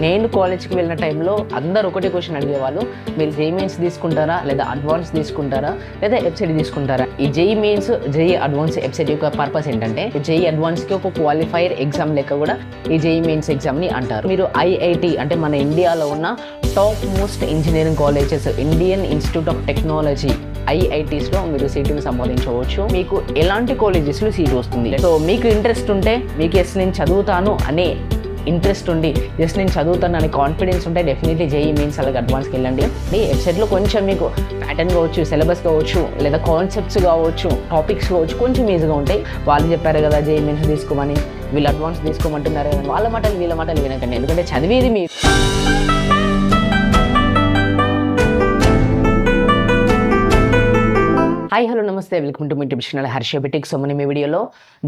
నేను కాలేజ్కి వెళ్ళిన టైంలో అందరు ఒకటే క్వశ్చన్ అడిగేవాళ్ళు, మీరు జేఈ మెయిన్స్ తీసుకుంటారా లేదా అడ్వాన్స్ తీసుకుంటారా లేదా వెబ్సైట్ తీసుకుంటారా? ఈ JEE mains JEE advance website యొక్క పర్పస్ ఏంటంటే జేఈ అడ్వాన్స్కి ఒక క్వాలిఫైర్ ఎగ్జామ్ లెక్క కూడా ఈ జేఈ మెయిన్స్ ఎగ్జామ్ని అంటారు. మీరు ఐఐటి అంటే మన ఇండియాలో ఉన్న top most engineering colleges, Indian institute of technology ఐఐటీస్లో మీరు సీటును సంపాదించవచ్చు. మీకు ఎలాంటి కాలేజెస్లో సీట్ వస్తుంది. సో మీకు ఇంట్రెస్ట్ ఉంటే, మీకు ఎస్ నేను చదువుతాను అనే ఇంట్రెస్ట్ ఉండి జస్ట్ నేను చదువుతాను అనే కాన్ఫిడెన్స్ ఉంటే డెఫినెట్లీ జేఈ మెయిన్స్ అలాగే అడ్వాన్స్కి వెళ్ళండి. ఈ వెబ్సైట్లో కొంచెం మీకు ప్యాటర్న్ కావచ్చు, సిలబస్ కావచ్చు, లేదా కాన్సెప్ట్స్ కావచ్చు, టాపిక్స్ కావచ్చు, కొంచెం ఈజీగా ఉంటాయి. వాళ్ళు చెప్పారు కదా జేఈ మెయిన్స్ తీసుకోమని, వీళ్ళు అడ్వాన్స్ తీసుకోమంటున్నారు కదా, వాళ్ళ మాటలు వీళ్ళ మాటలు వినకండి. ఎందుకంటే చదివేది మీరు. హాయ్ హలో నమస్తే, welcome to my YouTube channel Harsha BTech. So మనం ఈ వీడియోలో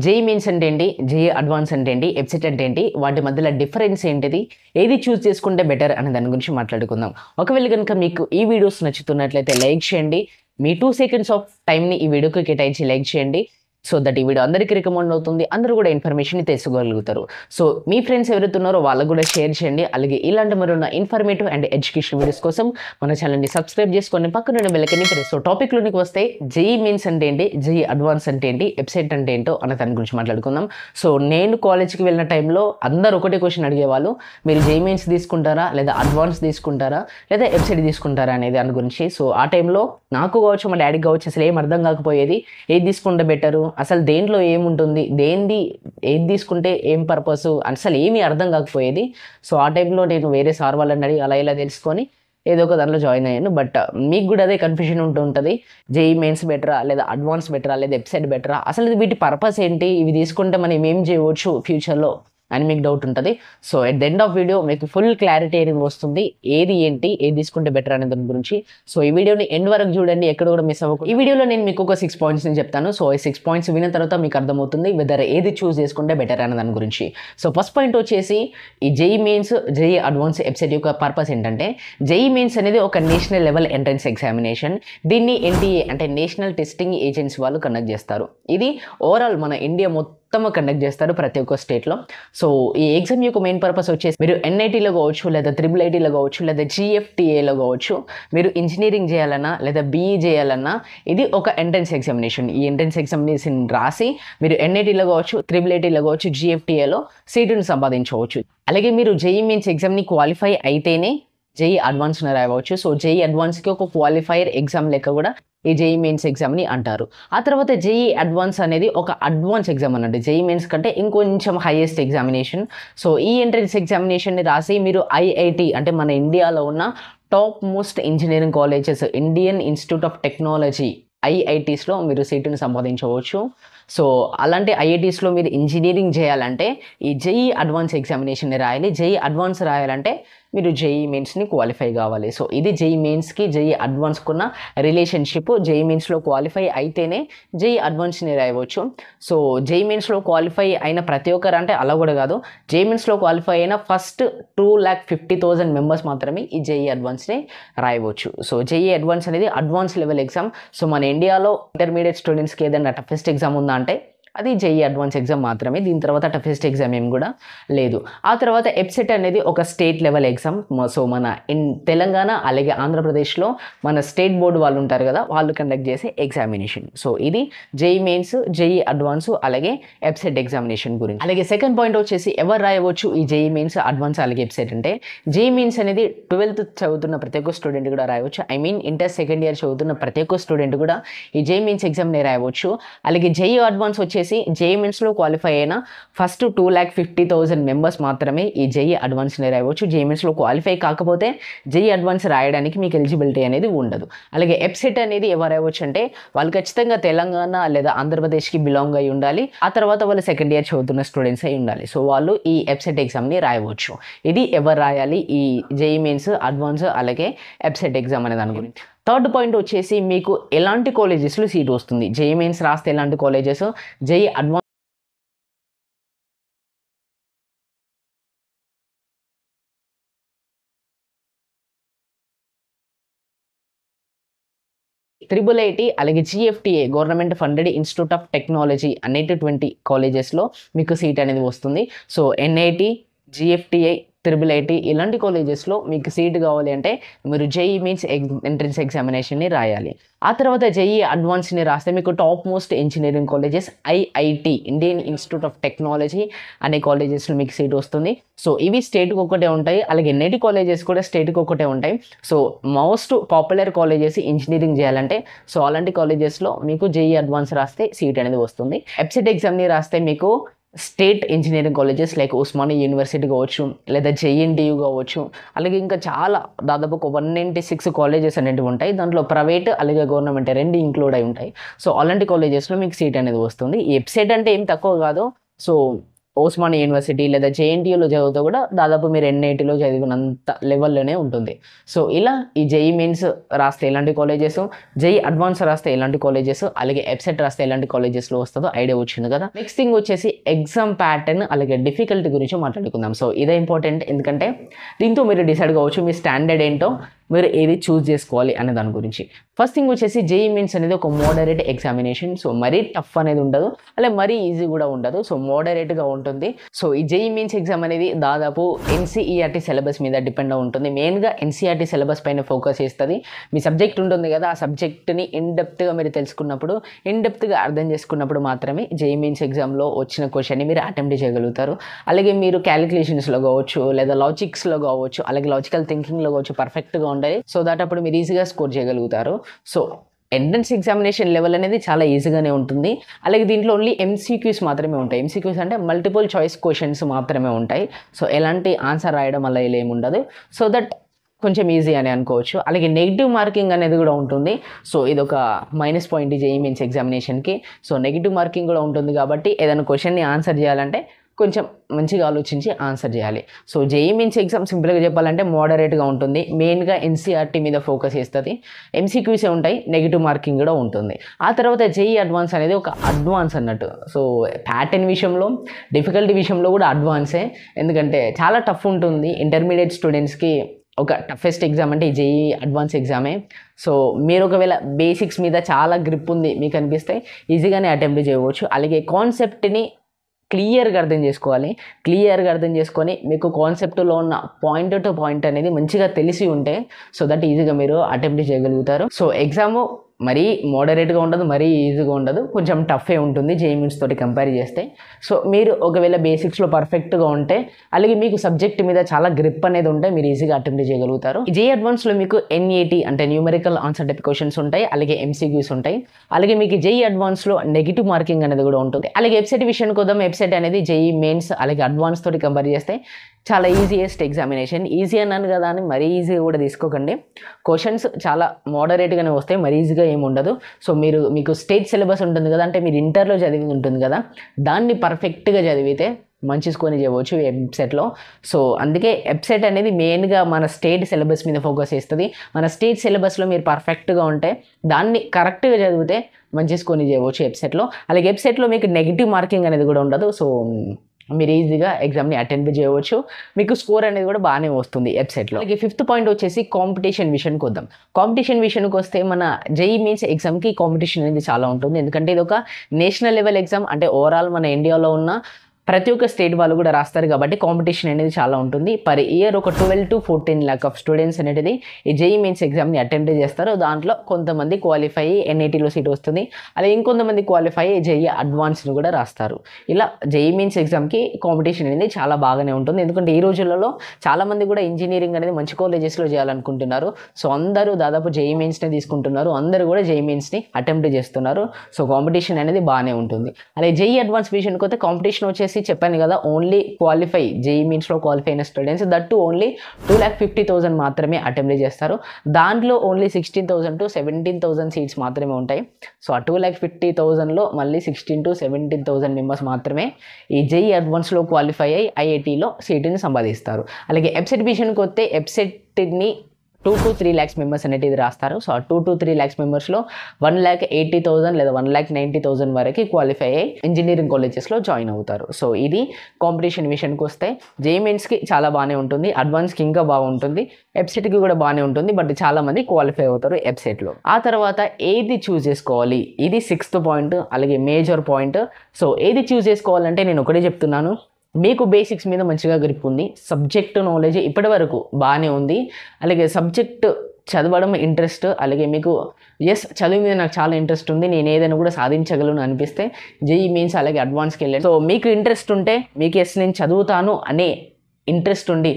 జేఈ మెయిన్స్ అంటే ఏంటి, జేఈ అడ్వాన్స్ అంటే ఏంటి, వెబ్సైట్ అంటే ఏంటి, వాటి మధ్యలో డిఫరెన్స్ ఏంటిది, ఏది చూస్ చేసుకుంటే బెటర్ అనే దాని గురించి మాట్లాడుకుందాం. ఒకవేళ కనుక మీకు ఈ వీడియోస్ నచ్చుతున్నట్లయితే లైక్ చేయండి. మీ 2 seconds ఆఫ్ టైంని ఈ వీడియోకి కేటాయించి లైక్ చేయండి. సో దట్ ఈ వీడియో అందరికీ రికమెండ్ అవుతుంది, అందరూ కూడా ఇన్ఫర్మేషన్ తెలుసుకోగలుగుతారు. సో మీ ఫ్రెండ్స్ ఎవరైతే ఉన్నారో వాళ్ళకు కూడా షేర్ చేయండి. అలాగే ఇలాంటి మరిన్న ఇన్ఫర్మేటివ్ అండ్ ఎడ్యుకేషన్ వీడియోస్ కోసం మన ఛానల్ని సబ్స్క్రైబ్ చేసుకొని పక్కన బెల్ ఐకాన్ని ప్రెస్. సో టాపిక్లోనికి వస్తే జేఈ మెయిన్స్ అంటే ఏంటి, జేఈ అడ్వాన్స్ అంటే ఏంటి, వెబ్సైట్ అంటే ఏంటో అన్న దాని గురించి మాట్లాడుకుందాం. సో నేను కాలేజ్కి వెళ్ళిన టైంలో అందరూ ఒకటే క్వశ్చన్ అడిగేవాళ్ళు, మీరు జేఈ మెయిన్స్ తీసుకుంటారా లేదా అడ్వాన్స్ తీసుకుంటారా లేదా వెబ్సైట్ తీసుకుంటారా అనేది దాని గురించి. సో ఆ టైంలో నాకు కావచ్చు, మా డాడీకి కావచ్చు, అసలు ఏం అర్థం కాకపోయేది. ఏది తీసుకుంటే బెటరు, అసలు దేంట్లో ఏముంటుంది, ఏది తీసుకుంటే ఏం పర్పస్, అసలు ఏమీ అర్థం కాకపోయేది. సో ఆ టైంలో నేను వేరే సార్ వాళ్ళని అడిగి అలా ఇలా తెలుసుకొని ఏదో ఒక దాంట్లో జాయిన్ అయ్యాను. బట్ మీకు కూడా అదే కన్ఫ్యూజన్ ఉంటుంది, జేఈ మెయిన్స్ బెటరా లేదా అడ్వాన్స్ బెటరా లేదా వెబ్సైట్ బెటరా, అసలు వీటి పర్పస్ ఏంటి, ఇవి తీసుకుంటే మనం ఏం చేయవచ్చు ఫ్యూచర్లో అని మీకు డౌట్ ఉంటుంది. So at the end of video మీకు ఫుల్ క్లారిటీ అనేది వస్తుంది, ఏది ఏంటి, ఏది తీసుకుంటే బెటర్ అనే దాని గురించి. సో ఈ వీడియోని ఎండ్ వరకు చూడండి, ఎక్కడ కూడా మిస్ అవ్వకు. ఈ వీడియోలో నేను మీకు ఒక 6 points నేను చెప్తాను. సో ఈ 6 points విన్న తర్వాత మీకు అర్థమవుతుంది వెదర్ ఏది చూస్ చేసుకుంటే బెటర్ అనే దాని గురించి. సో ఫస్ట్ పాయింట్ వచ్చేసి ఈ JEE mains JEE advance website యొక్క పర్పస్ ఏంటంటే, జేఈ మెయిన్స్ అనేది ఒక నేషనల్ లెవెల్ ఎంట్రన్స్ ఎగ్జామినేషన్. దీన్ని ఎన్టీఏ అంటే నేషనల్ టెస్టింగ్ ఏజెన్సీ వాళ్ళు కండక్ట్ చేస్తారు. ఇది ఓవరాల్ మన ఇండియా మొత్తం కండక్ట్ చేస్తారు ప్రతి ఒక్క స్టేట్లో. సో ఈ ఎగ్జామ్ యొక్క మెయిన్ పర్పస్ వచ్చేసి మీరు ఎన్ఐటీలో కావచ్చు, లేదా IIITలో కావచ్చు, లేదా GFTAలో కావచ్చు, మీరు ఇంజనీరింగ్ చేయాలన్నా లేదా BE చేయాలన్నా ఇది ఒక ఎంట్రన్స్ ఎగ్జామినేషన్. ఈ ఎంట్రన్స్ ఎగ్జామినేషన్ రాసి మీరు ఎన్ఐటీలో కావచ్చు, IIITలో కావచ్చు, GFTAలో సీటును సంపాదించవచ్చు. అలాగే మీరు జేఈ మెయిన్స్ ఎగ్జామ్ని క్వాలిఫై అయితేనే జేఈ అడ్వాన్స్ని రాయవచ్చు. సో జేఈ అడ్వాన్స్కి ఒక క్వాలిఫైర్ ఎగ్జామ్ లెక్క కూడా ఈ జేఈ మెయిన్స్ ఎగ్జామ్ని అంటారు. ఆ తర్వాత జేఈ అడ్వాన్స్ అనేది ఒక అడ్వాన్స్ ఎగ్జామ్ అన్నట్టు, జేఈ మెయిన్స్ కంటే ఇంకొంచెం హైయెస్ట్ ఎగ్జామినేషన్. సో ఈ ఎంట్రన్స్ ఎగ్జామినేషన్ని రాసి మీరు ఐఐటి అంటే మన ఇండియాలో ఉన్న top most engineering colleges, Indian institute of technology ఐఐటీస్లో మీరు సీటును సంపాదించవచ్చు. సో అలాంటి ఐఐటీస్లో మీరు ఇంజనీరింగ్ చేయాలంటే ఈ జేఈ అడ్వాన్స్ ఎగ్జామినేషన్ని రాయాలి. జేఈ అడ్వాన్స్ రాయాలంటే మీరు జేఈ మెయిన్స్ని క్వాలిఫై కావాలి. సో ఇది జేఈ మెయిన్స్కి జేఈ అడ్వాన్స్కున్న రిలేషన్షిప్. జేఈ మెయిన్స్లో క్వాలిఫై అయితేనే జేఈ అడ్వాన్స్ని రాయవచ్చు. సో జేఈ మెయిన్స్లో క్వాలిఫై అయిన ప్రతి ఒక్కరు, అంటే అలా కూడా కాదు, జేఈ మెయిన్స్లో క్వాలిఫై అయిన ఫస్ట్ 2,50,000 మెంబర్స్ మాత్రమే ఈ జేఈ అడ్వాన్స్ని రాయవచ్చు. సో జేఈ అడ్వాన్స్ అనేది అడ్వాన్స్ లెవెల్ ఎగ్జామ్. సో మన ఇండియాలో ఇంటర్మీడియట్ స్టూడెంట్స్కి ఏదైనా టఫెస్ట్ ఎగ్జామ్ ఉందా అంటే అది జేఈ అడ్వాన్స్ ఎగ్జామ్ మాత్రమే. దీని తర్వాత టఫెస్ట్ ఎగ్జామ్ ఏం కూడా లేదు. ఆ తర్వాత వెబ్సైట్ అనేది ఒక స్టేట్ లెవెల్ ఎగ్జామ్. సో మన తెలంగాణ అలాగే ఆంధ్రప్రదేశ్లో మన స్టేట్ బోర్డు వాళ్ళు ఉంటారు కదా, వాళ్ళు కండక్ట్ చేసే ఎగ్జామినేషన్. సో ఇది జేఈ మెయిన్స్, జేఈ అడ్వాన్స్ అలాగే వెబ్సైట్ ఎగ్జామినేషన్ గురించి. అలాగే సెకండ్ పాయింట్ వచ్చేసి ఎవరు రాయవచ్చు ఈ జేఈ మెయిన్స్, అడ్వాన్స్ అలాగే వెబ్సైట్ అంటే, జేఈ మెయిన్స్ అనేది 12th చదువుతున్న ప్రతి ఒక్క స్టూడెంట్ కూడా రాయవచ్చు. I mean inter second year చదువుతున్న ప్రతి ఒక్క స్టూడెంట్ కూడా ఈ జేఈ మెయిన్స్ ఎగ్జామ్ని రాయవచ్చు. అలాగే జేఈ అడ్వాన్స్ వచ్చేసి జేఈ మెయిన్స్లో క్వాలిఫై అయిన ఫస్ట్ 2,50,000 మెంబర్స్ మాత్రమే ఈ జేఈ అడ్వాన్స్ని రాయవచ్చు. జేఈ మెయిన్స్లో క్వాలిఫై కాకపోతే జేఈ అడ్వాన్స్ రాయడానికి మీకు ఎలిజిబిలిటీ అనేది ఉండదు. అలాగే వెబ్సైట్ అనేది ఎవరు రాయవచ్చు అంటే, వాళ్ళు ఖచ్చితంగా తెలంగాణ లేదా ఆంధ్రప్రదేశ్కి బిలాంగ్ అయి ఉండాలి. ఆ తర్వాత వాళ్ళు సెకండ్ ఇయర్ చదువుతున్న స్టూడెంట్స్ అయి ఉండాలి. సో వాళ్ళు ఈ వెబ్సైట్ ఎగ్జామ్ని రాయవచ్చు. ఇది ఎవరు రాయాలి ఈ జేఈ మెయిన్స్, అడ్వాన్స్ అలాగే వెబ్సైట్ ఎగ్జామ్ అనే దాని గురించి. థర్డ్ పాయింట్ వచ్చేసి మీకు ఎలాంటి కాలేజెస్లో సీట్ వస్తుంది, జేఈ మెయిన్స్ రాస్తే ఎలాంటి కాలేజెస్, జేఈ అడ్వాన్స్ IIIT అలాగే GFTA government funded institute of technology అనేటటువంటి కాలేజెస్లో మీకు సీట్ అనేది వస్తుంది. So NIT, GFTA, triple IT ఇలాంటి కాలేజెస్లో మీకు సీట్ కావాలి అంటే మీరు జేఈ మీన్స్ ఎంట్రన్స్ ఎగ్జామినేషన్ని రాయాలి. ఆ తర్వాత జేఈ అడ్వాన్స్ని రాస్తే మీకు top most engineering colleges IIT Indian institute of technology అనే కాలేజెస్లో మీకు సీట్ వస్తుంది. సో ఇవి స్టేట్కి ఒకటే ఉంటాయి, అలాగే NIT కాలేజెస్ కూడా స్టేట్కి ఒకటే ఉంటాయి. So most popular colleges engineering చేయాలంటే సో అలాంటి కాలేజెస్లో మీకు జేఈ అడ్వాన్స్ రాస్తే సీట్ అనేది వస్తుంది. వెబ్సైట్ ఎగ్జామ్ని రాస్తే మీకు state engineering colleges like Osmania university కావచ్చు, లేదా JNTU కావచ్చు, అలాగే ఇంకా చాలా దాదాపు ఒక 196 కాలేజెస్ అనేవి ఉంటాయి. దాంట్లో ప్రైవేట్ అలాగే గవర్నమెంట్ రెండు ఇంక్లూడ్ అయి ఉంటాయి. సో అలాంటి కాలేజెస్లో మీకు సీట్ అనేది వస్తుంది. ఈ వెబ్సైట్ అంటే ఏం తక్కువ కాదు. సో ఉస్మానియా యూనివర్సిటీ లేదా JNTUలో చదివితే కూడా దాదాపు మీరు NITలో చదివినంత లెవెల్లోనే ఉంటుంది. సో ఇలా ఈ జేఈ మీన్స్ రాస్తే ఎలాంటి కాలేజెస్, జేఈ అడ్వాన్స్ రాస్తే ఎలాంటి కాలేజెస్, అలాగే వెబ్సైట్ రాస్తే ఎలాంటి కాలేజెస్లో వస్తుందో ఐడియా వచ్చింది కదా. నెక్స్ట్ థింగ్ వచ్చేసి ఎగ్జామ్ ప్యాటర్న్ అలాగే డిఫికల్టీ గురించి మాట్లాడుకుందాం. సో ఇదే ఇంపార్టెంట్, ఎందుకంటే దీంతో మీరు డిసైడ్ కావచ్చు మీ స్టాండర్డ్ ఏంటో, మీరు ఏది చూస్ చేసుకోవాలి అనే దాని గురించి. ఫస్ట్ థింగ్ వచ్చేసి జేఈ మీన్స్ అనేది ఒక మోడరేట్ ఎగ్జామినేషన్. సో మరీ టఫ్ అనేది ఉండదు, అలాగే మరీ ఈజీ కూడా ఉండదు. సో మోడరేట్గా ఉంటుంది. సో ఈ జేఈ మీన్స్ ఎగ్జామ్ అనేది దాదాపు NCERT సిలబస్ మీద డిపెండ్ అయి ఉంటుంది. మెయిన్గా NCERT సిలబస్ పైన ఫోకస్ చేస్తుంది. మీ సబ్జెక్ట్ ఉంటుంది కదా, ఆ సబ్జెక్ట్ని ఇన్డెప్త్గా మీరు తెలుసుకున్నప్పుడు, ఇన్డెప్త్గా అర్థం చేసుకున్నప్పుడు మాత్రమే జేఈ మీన్స్ ఎగ్జామ్లో వచ్చిన క్వశ్చన్ని మీరు అటెంప్ట్ చేయగలుగుతారు. అలాగే మీరు క్యాలిక్యులేషన్స్లో కావచ్చు, లేదా లాజిక్స్లో కావచ్చు, అలాగే లాజికల్ థింకింగ్లో కావచ్చు పర్ఫెక్ట్గా ఉండాలి. సో దట్ అప్పుడు మీరు ఈజీగా స్కోర్ చేయగలుగుతారు. సో ఎంట్రన్స్ ఎగ్జామినేషన్ లెవెల్ అనేది చాలా ఈజీగానే ఉంటుంది. అలాగే దీంట్లో ఓన్లీ MCQs మాత్రమే ఉంటాయి. MCQs అంటే మల్టిపుల్ చాయిస్ క్వశ్చన్స్ మాత్రమే ఉంటాయి. సో ఎలాంటి ఆన్సర్ రాయడం అలా ఇలా ఏమి ఉండదు. సో దట్ కొంచెం ఈజీ అని అనుకోవచ్చు. అలాగే నెగిటివ్ మార్కింగ్ అనేది కూడా ఉంటుంది. సో ఇది ఒక మైనస్ పాయింట్ జేఈ మీన్స్ ఎగ్జామినేషన్కి. సో నెగిటివ్ మార్కింగ్ కూడా ఉంటుంది కాబట్టి ఏదైనా క్వశ్చన్ని ఆన్సర్ చేయాలంటే కొంచెం మంచిగా ఆలోచించి ఆన్సర్ చేయాలి. సో జేఈ మీన్స్ ఎగ్జామ్ సింపుల్గా చెప్పాలంటే మోడరేట్గా ఉంటుంది. మెయిన్గా NCERT మీద ఫోకస్ చేస్తుంది. MCQs ఉంటాయి, నెగిటివ్ మార్కింగ్ కూడా ఉంటుంది. ఆ తర్వాత జేఈ అడ్వాన్స్ అనేది ఒక అడ్వాన్స్ అన్నట్టు. సో ప్యాటర్న్ విషయంలో, డిఫికల్టీ విషయంలో కూడా అడ్వాన్సే, ఎందుకంటే చాలా టఫ్ ఉంటుంది. ఇంటర్మీడియట్ స్టూడెంట్స్కి ఒక టఫెస్ట్ ఎగ్జామ్ అంటే ఈ జేఈ అడ్వాన్స్ ఎగ్జామే. సో మీరు ఒకవేళ బేసిక్స్ మీద చాలా గ్రిప్ ఉంది మీకు అనిపిస్తే ఈజీగానే అటెంప్ట్ చేయవచ్చు. అలాగే కాన్సెప్ట్ని క్లియర్గా అర్థం చేసుకోవాలి. క్లియర్గా అర్థం చేసుకొని మీకు కాన్సెప్ట్లో ఉన్న పాయింట్ టు పాయింట్ అనేది మంచిగా తెలిసి ఉంటే సో దట్ ఈజీగా మీరు అటెంప్ట్ చేయగలుగుతారు. సో ఎగ్జాము మరీ మోడరేట్గా ఉండదు, మరీ ఈజీగా ఉండదు, కొంచెం టఫే ఉంటుంది జేఈ మీన్స్ తోటి కంపేర్ చేస్తే. సో మీరు ఒకవేళ బేసిక్స్లో పర్ఫెక్ట్గా ఉంటే, అలాగే మీకు సబ్జెక్ట్ మీద చాలా గ్రిప్ అనేది ఉంటే మీరు ఈజీగా అటెంప్ట్ చేయగలుగుతారు. ఈ జేఈ అడ్వాన్స్లో మీకు NAT అంటే న్యూమెరికల్ ఆన్సర్ టైప్ క్వశ్చన్స్ ఉంటాయి, అలాగే MCQs ఉంటాయి. అలాగే మీకు జేఈ అడ్వాన్స్లో నెగిటివ్ మార్కింగ్ అనేది కూడా ఉంటుంది. అలాగే వెబ్సైట్ విషయానికి వద్దాం. వెబ్సైట్ అనేది జేఈ మెయిన్స్ అలాగే అడ్వాన్స్ తోటి కంపేర్ చేస్తే చాలా ఈజీయెస్ట్ ఎగ్జామినేషన్. ఈజీ అన్నాను కదా అని మరీ ఈజీగా కూడా తీసుకోకండి. క్వశ్చన్స్ చాలా మోడరేట్గానే వస్తాయి, మరీ ఈజీగా ఏమి ఉండదు. సో మీకు స్టేట్ సిలబస్ ఉంటుంది కదా, అంటే మీరు ఇంటర్లో చదివి ఉంటుంది కదా, దాన్ని పర్ఫెక్ట్గా చదివితే మంచి స్కోర్ చేయవచ్చు వెబ్సైట్లో. సో అందుకే వెబ్సైట్ అనేది మెయిన్గా మన స్టేట్ సిలబస్ మీద ఫోకస్ చేస్తుంది. మన స్టేట్ సిలబస్లో మీరు పర్ఫెక్ట్గా ఉంటే, దాన్ని కరెక్ట్గా చదివితే మంచి స్కోర్ చేయవచ్చు వెబ్సైట్లో. అలాగే వెబ్సైట్లో మీకు నెగిటివ్ మార్కింగ్ అనేది కూడా ఉండదు. సో మీరు ఈజీగా ఎగ్జామ్ని అటెండ్ చేయవచ్చు. మీకు స్కోర్ అనేది కూడా బాగానే వస్తుంది వెబ్సైట్లో. అలాగే ఫిఫ్త్ పాయింట్ వచ్చేసి కాంపిటీషన్ విషయానికి వద్దాం. కాంపిటీషన్ విషయానికి వస్తే మన జేఈ మీన్స్ ఎగ్జామ్కి కాంపిటీషన్ అనేది చాలా ఉంటుంది. ఎందుకంటే ఇది ఒక నేషనల్ లెవెల్ ఎగ్జామ్, అంటే ఓవరాల్ మన ఇండియాలో ఉన్న ప్రతి ఒక్క స్టేట్ వాళ్ళు కూడా రాస్తారు కాబట్టి కాంపిటీషన్ అనేది చాలా ఉంటుంది. పర్ ఇయర్ ఒక 12 to 14 lakh ఆఫ్ స్టూడెంట్స్ అనేది ఈ జేఈ మీన్స్ ఎగ్జామ్ని అటెంప్ట్ చేస్తారు. దాంట్లో కొంతమంది క్వాలిఫై అయ్యి NITలో సీట్ వస్తుంది, అలాగే ఇంకొంతమంది క్వాలిఫై అయ్యి జేఈ అడ్వాన్స్ని కూడా రాస్తారు. ఇలా జేఈ మీన్స్ ఎగ్జామ్కి కాంపిటీషన్ అనేది చాలా బాగానే ఉంటుంది. ఎందుకంటే ఈ రోజులలో చాలామంది కూడా ఇంజనీరింగ్ అనేది మంచి కాలేజెస్లో చేయాలనుకుంటున్నారు. సో అందరూ దాదాపు జేఈ మీన్స్ని తీసుకుంటున్నారు, అందరూ కూడా జేఈ మీన్స్ని అటెంప్ట్ చేస్తున్నారు. సో కాంపిటీషన్ అనేది బాగానే ఉంటుంది. అలాగే జేఈ అడ్వాన్స్ విషయానికి వస్తే కాంపిటీషన్ వచ్చేసి చెప్పాను కదా, ఓన్లీ క్వాలిఫై జేఈ మీన్స్లో క్వాలిఫై అయిన స్టూడెంట్స్, దట్టు ఓన్లీ 2,50,000 మాత్రమే అటెంప్ట్ చేస్తారు. దాంట్లో ఓన్లీ 16,000 to 17,000 సీట్స్ మాత్రమే ఉంటాయి. సో ఆ 2,50,000లో మళ్ళీ 16,000 to 17,000 మెంబర్స్ మాత్రమే ఈ జేఈ అడ్వాన్స్లో క్వాలిఫై అయ్యి ఐఐటీలో సీటుని సంపాదిస్తారు. అలాగే వెబ్సైట్ విషయానికి వస్తే వెబ్సైట్ని 2 to 3 lakhs మెంబర్స్ అనేది రాస్తారు. సో ఆ 2 to 3 lakhs మెంబర్స్లో 1,80,000 లేదా 1,90,000 వరకు క్వాలిఫై అయ్యి ఇంజనీరింగ్ కాలేజెస్లో జాయిన్ అవుతారు. సో ఇది కాంపిటీషన్ విషయానికి వస్తే జేఈ మెయిన్స్కి చాలా బాగానే ఉంటుంది, అడ్వాన్స్కి ఇంకా బాగుంటుంది, వెబ్సైట్కి కూడా బాగానే ఉంటుంది. బట్ చాలామంది క్వాలిఫై అవుతారు వెబ్సైట్లో. ఆ తర్వాత ఏది చూస్ చేసుకోవాలి, ఇది 6th పాయింట్, అలాగే మేజర్ పాయింట్. సో ఏది చూస్ చేసుకోవాలంటే నేను ఒకటే చెప్తున్నాను, మీకు బేసిక్స్ మీద మంచిగా గ్రిప్ ఉంది, సబ్జెక్ట్ నాలెడ్జ్ ఇప్పటి వరకు బాగానే ఉంది, అలాగే సబ్జెక్ట్ చదవడం ఇంట్రెస్ట్, అలాగే మీకు చదువు మీద నాకు చాలా ఇంట్రెస్ట్ ఉంది, నేను ఏదైనా కూడా సాధించగలను అనిపిస్తే జేఈ మెయిన్స్ అలాగే అడ్వాన్స్కి వెళ్ళండి. సో మీకు ఇంట్రెస్ట్ ఉంటే, మీకు నేను చదువుతాను అనే ఇంట్రెస్ట్ ఉండి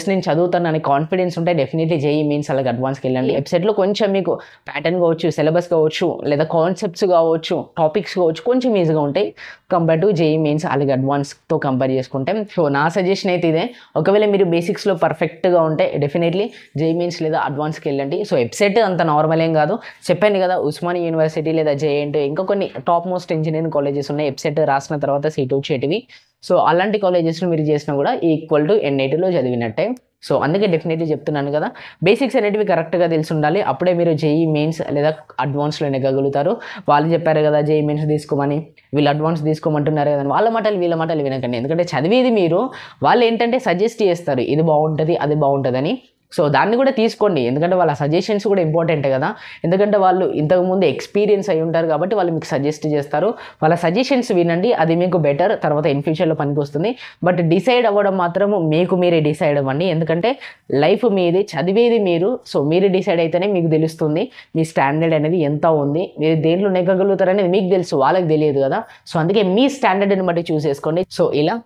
నేను చదువుతాను అనే కాన్ఫిడెన్స్ ఉంటే డెఫినెట్లీ జేఈ మెయిన్స్ అలాగే అడ్వాన్స్కి వెళ్ళండి. వెబ్సైట్లో కొంచెం మీకు ప్యాటర్న్ కావచ్చు, సిలబస్ కావచ్చు, లేదా కాన్సెప్ట్స్ కావచ్చు, టాపిక్స్ కావచ్చు, కొంచెం ఈజీగా ఉంటాయి కంపేర్ టు జేఈ మెయిన్స్ అలాగే అడ్వాన్స్తో కంపేర్ చేసుకుంటే. సో నా సజెషన్ అయితే ఇదే. ఒకవేళ మీరు బేసిక్స్లో పర్ఫెక్ట్గా ఉంటే డెఫినెట్లీ జేఈ మెయిన్స్ లేదా అడ్వాన్స్కి వెళ్ళండి. సో వెబ్సైట్ అంత నార్మల్ ఏం కాదు, చెప్పాను కదా, ఉస్మానియా యూనివర్సిటీ లేదా జేఎన్టీ ఇంకా కొన్ని టాప్ మోస్ట్ ఇంజనీరింగ్ కాలేజెస్ ఉన్నాయి వెబ్సైట్ రాసిన తర్వాత సీట్ వచ్చేటివి. సో అలాంటి కాలేజెస్లో మీరు చేసినా కూడా ఈక్వల్ టు ఎన్ఐటీలో చదివినట్టే. సో అందుకే డెఫినెట్లీ చెప్తున్నాను కదా, బేసిక్స్ అనేటివి కరెక్ట్గా తెలిసి ఉండాలి, అప్పుడే మీరు జేఈ మెయిన్స్ లేదా అడ్వాన్స్లో నెగ్గగలుగుతారు. వాళ్ళు చెప్పారు కదా జేఈ మెయిన్స్ తీసుకోమని, వీళ్ళు అడ్వాన్స్ తీసుకోమంటున్నారు కదా, వాళ్ళ మాటలు వీళ్ళ మాటలు వినకండి. ఎందుకంటే చదివేది మీరు, వాళ్ళు ఏంటంటే సజెస్ట్ చేస్తారు ఇది బాగుంటుంది అది బాగుంటుందని. సో దాన్ని కూడా తీసుకోండి, ఎందుకంటే వాళ్ళ సజెషన్స్ కూడా ఇంపార్టెంట్ కదా, ఎందుకంటే వాళ్ళు ఇంతకుముందు ఎక్స్పీరియన్స్ అయి ఉంటారు కాబట్టి వాళ్ళు మీకు సజెస్ట్ చేస్తారు. వాళ్ళ సజెషన్స్ వినండి, అది మీకు బెటర్, తర్వాత ఇన్ ఫ్యూచర్లో పనికి వస్తుంది. బట్ డిసైడ్ అవ్వడం మాత్రం మీకు మీరే డిసైడ్ అవ్వండి, ఎందుకంటే లైఫ్ మీది, చదివేది మీరు. సో మీరు డిసైడ్ అయితేనే మీకు తెలుస్తుంది మీ స్టాండర్డ్ అనేది ఎంత ఉంది, మీరు దేంట్లో నెగ్గగలుగుతారు అనేది మీకు తెలుసు, వాళ్ళకి తెలియదు కదా. సో అందుకే మీ స్టాండర్డ్ని బట్టి చూస్ చేసుకోండి. సో ఇలా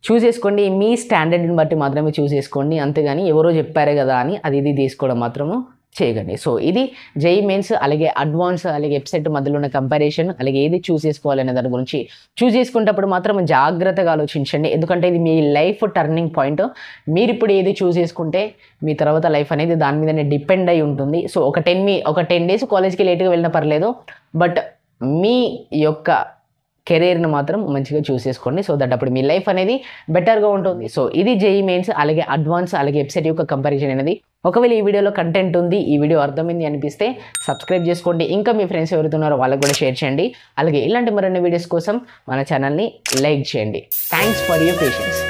చూస్ చేసుకోండి, మీ స్టాండర్డ్ని బట్టి మాత్రమే చూస్ చేసుకోండి, అంతేగాని ఎవరో చెప్పారే కదా అని అది ఇది తీసుకోవడం మాత్రము చేయకండి. సో ఇది జేఈ మెయిన్స్ అలాగే అడ్వాన్స్ అలాగే వెబ్సైట్ మధ్యలో ఉన్న కంపారిజన్, అలాగే ఏది చూస్ చేసుకోవాలనే దాని గురించి చూస్ చేసుకునేటప్పుడు మాత్రం జాగ్రత్తగా ఆలోచించండి, ఎందుకంటే ఇది మీ లైఫ్ టర్నింగ్ పాయింట్. మీరు ఇప్పుడు ఏది చూస్ చేసుకుంటే మీ తర్వాత లైఫ్ అనేది దాని మీదనే డిపెండ్ అయి ఉంటుంది. సో ఒక 10 days కాలేజ్కి లేట్గా వెళ్ళినా పర్లేదు, బట్ మీ యొక్క కెరీర్ని మాత్రం మంచిగా చూస్ చేసుకోండి. సో దట్ అప్పుడు మీ లైఫ్ అనేది బెటర్గా ఉంటుంది. సో ఇది జేఈ మెయిన్స్ అలాగే అడ్వాన్స్ అలాగే వెబ్సైట్ యొక్క కంపారిజన్ అనేది. ఒకవేళ ఈ వీడియోలో కంటెంట్ ఉంది, ఈ వీడియో అర్థమైంది అనిపిస్తే సబ్స్క్రైబ్ చేసుకోండి, ఇంకా మీ ఫ్రెండ్స్ ఎవరుతున్నారో వాళ్ళకి కూడా షేర్ చేయండి, అలాగే ఇలాంటి మరిన్ని వీడియోస్ కోసం మన ఛానల్ని లైక్ చేయండి. Thanks for your patience.